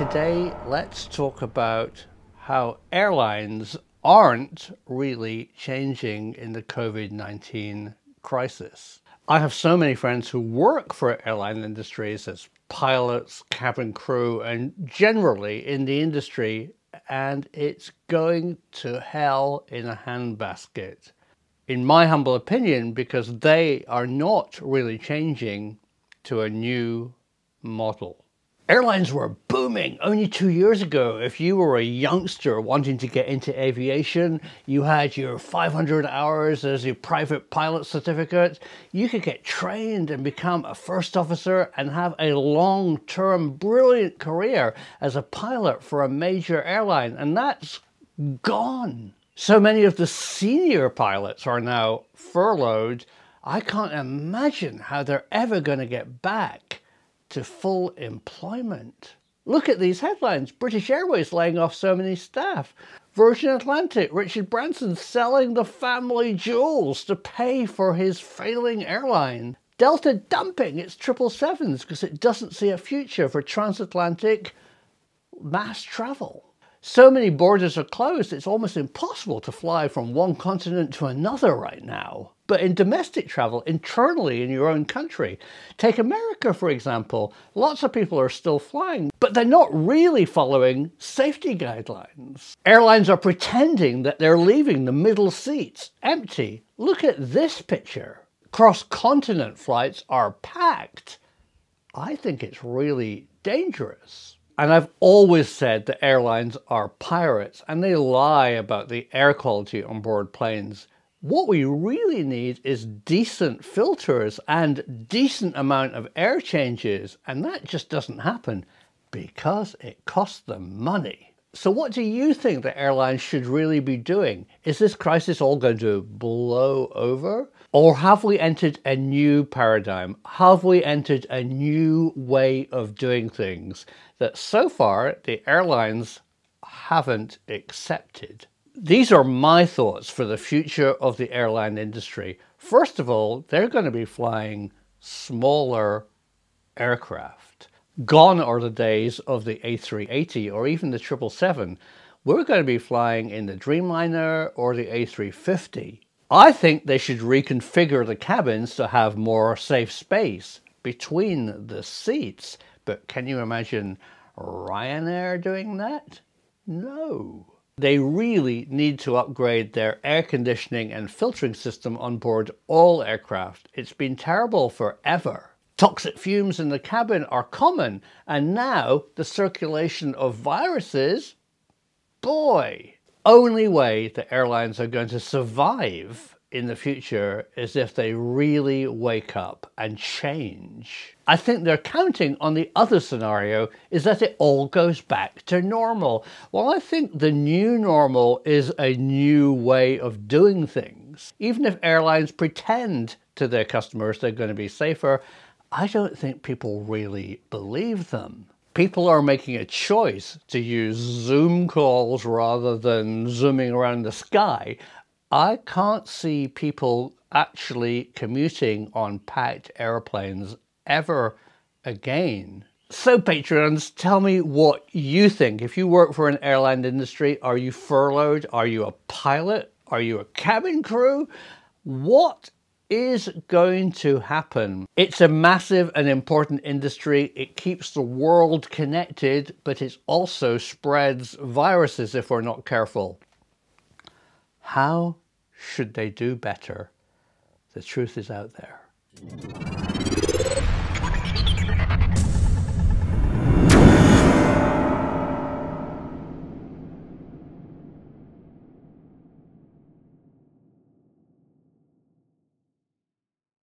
Today, let's talk about how airlines aren't really changing in the COVID-19 crisis. I have so many friends who work for airline industries as pilots, cabin crew, and generally in the industry, and it's going to hell in a handbasket. In my humble opinion, because they are not really changing to a new model. Airlines were booming only 2 years ago. If you were a youngster wanting to get into aviation, you had your 500 hours as your private pilot certificate, you could get trained and become a first officer and have a long-term brilliant career as a pilot for a major airline, and that's gone. So many of the senior pilots are now furloughed. I can't imagine how they're ever going to get back to full employment. Look at these headlines. British Airways laying off so many staff. Virgin Atlantic, Richard Branson selling the family jewels to pay for his failing airline. Delta dumping its 777s because it doesn't see a future for transatlantic mass travel. So many borders are closed, it's almost impossible to fly from one continent to another right now. But in domestic travel, internally in your own country, take America for example, lots of people are still flying, but they're not really following safety guidelines. Airlines are pretending that they're leaving the middle seats empty. Look at this picture. Cross-continent flights are packed. I think it's really dangerous. And I've always said that airlines are pirates and they lie about the air quality on board planes. What we really need is decent filters and decent amount of air changes, and that just doesn't happen because it costs them money. So what do you think the airlines should really be doing? Is this crisis all going to blow over? Or have we entered a new paradigm? Have we entered a new way of doing things that so far the airlines haven't accepted? These are my thoughts for the future of the airline industry. First of all, they're going to be flying smaller aircraft. Gone are the days of the A380 or even the 777. We're going to be flying in the Dreamliner or the A350. I think they should reconfigure the cabins to have more safe space between the seats. But can you imagine Ryanair doing that? No. They really need to upgrade their air conditioning and filtering system on board all aircraft. It's been terrible forever. Toxic fumes in the cabin are common, and now the circulation of viruses, boy. Only way the airlines are going to survive in the future is if they really wake up and change. I think they're counting on the other scenario, is that it all goes back to normal. Well, I think the new normal is a new way of doing things. Even if airlines pretend to their customers they're going to be safer, I don't think people really believe them. People are making a choice to use Zoom calls rather than zooming around the sky. I can't see people actually commuting on packed airplanes ever again. So patrons, tell me what you think. If you work for an airline industry, are you furloughed? Are you a pilot? Are you a cabin crew? What is going to happen? It's a massive and important industry. It keeps the world connected, but it also spreads viruses if we're not careful. How should they do better? The truth is out there.